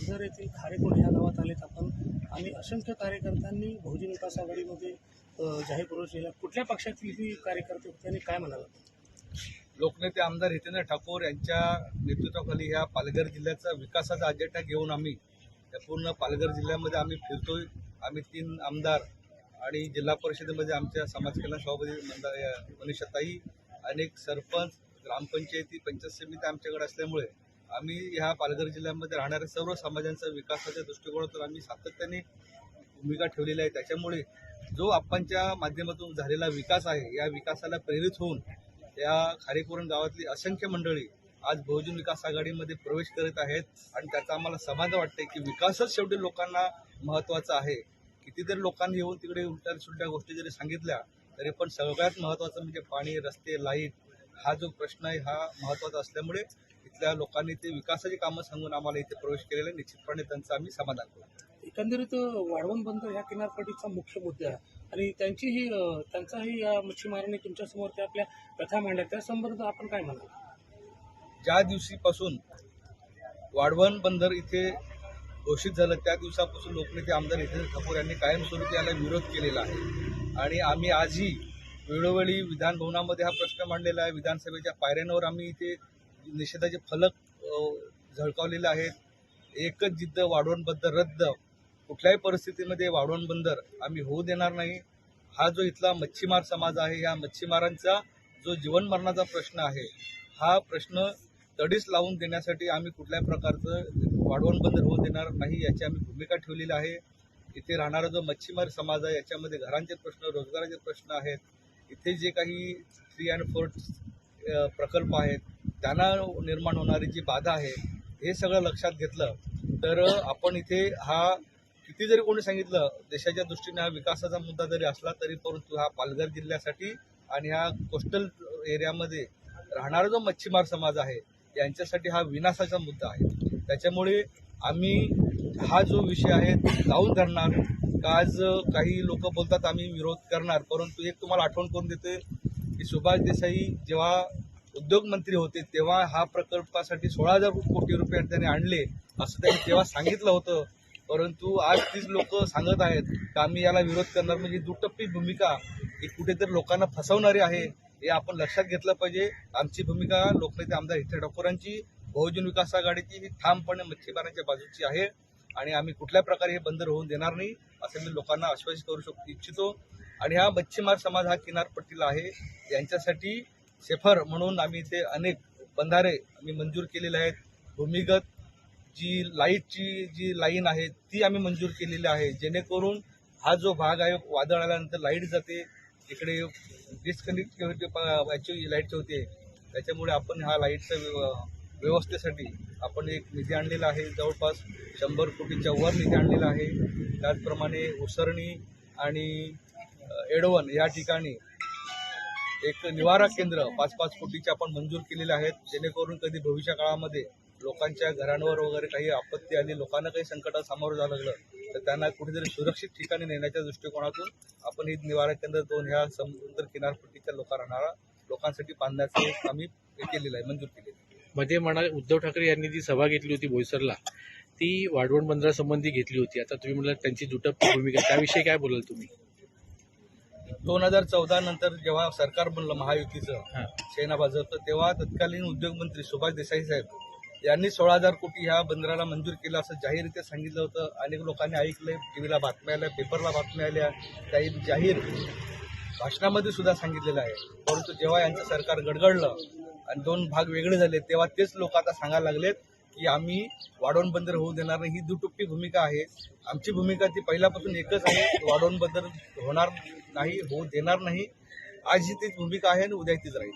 बंदर येथील खारेकोट ह्या गावात आलेत आपण आणि असंख्य कार्यकर्त्यांनी बहुजन विकास आघाडीमध्ये जाहीर प्रवेश केला. कुठल्या पक्षातील ही कार्यकर्ते होते आणि काय म्हणाला? लोकनेते आमदार हितेंद्र ठाकूर यांच्या नेतृत्वाखाली ह्या पालघर जिल्ह्याचा विकासाचा अजेंडा घेऊन आम्ही या पूर्ण पालघर जिल्ह्यामध्ये आम्ही फिरतोय. आम्ही 3 आमदार आणि जिल्हा परिषदेमध्ये आमच्या समाज कल्याण सभापती मनीषाताई, अनेक सरपंच, ग्रामपंचायती, पंचायत समिती आमच्याकडे असल्यामुळे आम्ही ह्या पालघर जिल्ह्यामध्ये राहणाऱ्या सर्व समाजांचा विकासाच्या दृष्टिकोनातून आम्ही सातत्याने भूमिका ठेवलेली आहे. त्याच्यामुळे जो आपणच्या माध्यमातून झालेला विकास आहे या विकासाला प्रेरित होऊन या खारेकुरण गावातली असंख्य मंडळी आज बहुजन विकास आघाडीमध्ये प्रवेश करत आहेत आणि त्याचा आम्हाला समाधान वाटते की विकासच शेवटी लोकांना महत्त्वाचा आहे. कितीतरी लोकांनी येऊन तिकडे उलट्या सुलट्या गोष्टी जरी सांगितल्या तरी पण सगळ्यात महत्त्वाचं म्हणजे पाणी, रस्ते, लाईट हा जो प्रश्न आहे हा महत्त्वाचा असल्यामुळे इथल्या लोकांनी ते विकासाची कामं सांगून आम्हाला इथे प्रवेश केलेला आहे. निश्चितपणे त्यांचं आम्ही समाधान करू. एकंदरीत वाढवण बंदर ह्या किनारपट्टीचा मुख्य मुद्दा आहे आणि त्यांचाही या मच्छीमारांनी तुमच्यासमोर त्या आपल्या कथा मांडल्या, त्या संदर्भात आपण काय म्हणाल? ज्या दिवशीपासून वाढवण बंदर इथे घोषित झालं त्या दिवसापासून लोकनेते आमदार हितेंद्र ठाकूर यांनी कायमस्वरूपी याला विरोध केलेला आहे आणि आम्ही आजही वेळोवेळी विधान भवनामध्ये हा प्रश्न मांडलेला आहे. विधानसभेच्या पायऱ्यांवर आम्ही इथे निषेधाचे फलक झळकावलेले आहेत. एकच जिद्द, वाढवण बंदर रद्द. कुठल्याही परिस्थितीमध्ये वाढवण बंदर आम्ही होऊ देणार नाही. हा जो इथला मच्छीमार समाज आहे या मच्छीमारांचा जो जीवन मरणाचा प्रश्न आहे हा प्रश्न तडीस लावून देण्यासाठी आम्ही कुठल्याही प्रकारचं वाढवण बंदर होऊ देणार नाही याची आम्ही भूमिका ठेवलेली आहे. इथे राहणारा जो मच्छीमार समाज आहे याच्यामध्ये घरांचे प्रश्न, रोजगाराचे प्रश्न आहेत. इथे जे काही 3 आणि 4 प्रकल्प आहेत त्यांना निर्माण होणारी जी बाधा आहे हे सगळं लक्षात घेतलं तर आपण इथे हा किती जरी कोणी सांगितलं देशाच्या दृष्टीने हा विकासाचा मुद्दा जरी असला तरी परंतु हा पालघर जिल्ह्यासाठी आणि ह्या कोस्टल एरियामध्ये राहणारा जो मच्छीमार समाज आहे यांच्यासाठी हा विनाशाचा मुद्दा आहे. त्याच्यामुळे आम्ही हा जो विषय आहे लावून धरणार. आज काही लोक बोलतात आम्ही विरोध करणार, परंतु एक तुम्हाला आठवण करून देते की सुभाष देसाई जेव्हा उद्योगमंत्री होते तेव्हा हा प्रकल्पासाठी 16,000 कोटी रुपये त्यांनी आणले असं त्यांनी तेव्हा सांगितलं होतं. परंतु आज तीच लोक सांगत आहेत की आम्ही याला विरोध करणार. म्हणजे दुटप्पी भूमिका ही कुठेतरी लोकांना फसवणारी आहे हे आपण लक्षात घेतलं पाहिजे. आमची भूमिका लोकनेते आमदार हितेंद्र ठाकूरांची, बहुजन विकास आघाडीची ही ठामपणे मच्छीमारांच्या बाजूची आहे आणि आम्ही कुठल्या प्रकारे हे बंदर होऊन देणार नाही असं मी लोकांना आश्वासित करू इच्छितो. आणि हा मच्छीमार समाज हा किनारपट्टीला आहे यांच्यासाठी सेफर म्हणून आम्ही इथे अनेक बंधारे आम्ही मंजूर केलेले आहेत. भूमिगत जी लाईटची जी लाईन आहे ती आम्ही मंजूर केलेली आहे जेणेकरून हा जो भाग आहे वादळ आल्यानंतर लाईट जाते इकडे डिस्कनेक्टिव्हिटी लाईटची होते. त्याच्यामुळे आपण हा लाईटच्या व्यवस्थेसाठी आपण एक निधी आणलेला आहे. जवळपास 100 कोटीच्या वर निधी आणलेला आहे. त्याचप्रमाणे उसरणी आणि एडवण या ठिकाणी एक निवारा केंद्र 5-5 कोटीचे आपण मंजूर केलेले आहेत जेणेकरून कधी भविष्य काळामध्ये लोकांच्या घरांवर वगैरे काही आपत्ती आली, लोकांना काही संकटात सामोरं जावं लागलं तर त्यांना कुठेतरी सुरक्षित ठिकाणी नेण्याच्या दृष्टिकोनातून आपण ही निवारा केंद्र 2 ह्या समुद्र किनारपट्टीच्या लोकांसाठी बांधण्याचं एक आम्ही केलेलं आहे, मंजूर केलेलं आहे. मध्ये म्हणाले उद्धव ठाकरे यांनी जी सभा घेतली होती बोईसरला ती वाढवण बंदरासंबंधी घेतली होती. आता तुम्ही म्हणाल त्यांची दुटप्पी भूमिका, त्याविषयी काय बोलाल तुम्ही? 2014 नंतर जेव्हा सरकार बनलं महायुतीचं सेना भाजपचं तेव्हा तत्कालीन उद्योगमंत्री सुभाष देसाई साहेब यांनी 16,000 कोटी ह्या बंदराला मंजूर केलं असं जाहीररित्या सांगितलं होतं. अनेक लोकांनी ऐकलंय, टीव्हीला बातम्या आल्या, पेपरला बातम्या आल्या, काही जाहीर भाषणामध्ये सुद्धा सांगितलेलं आहे. परंतु जेव्हा यांचं सरकार गडगडलं आणि 2 भाग वेगळे झाले तेव्हा तेच लोक आता सांगायला लागलेत की आम्ही वाढवण बंदर होऊ देणार नाही. ही दुटप्पी भूमिका आहे. आमची भूमिका ती पहिल्यापासून एकच आहे, वाढवण बंदर होणार नाही, होऊ देणार नाही. आज ही तीच भूमिका आहे आणि उद्या तीच राहील.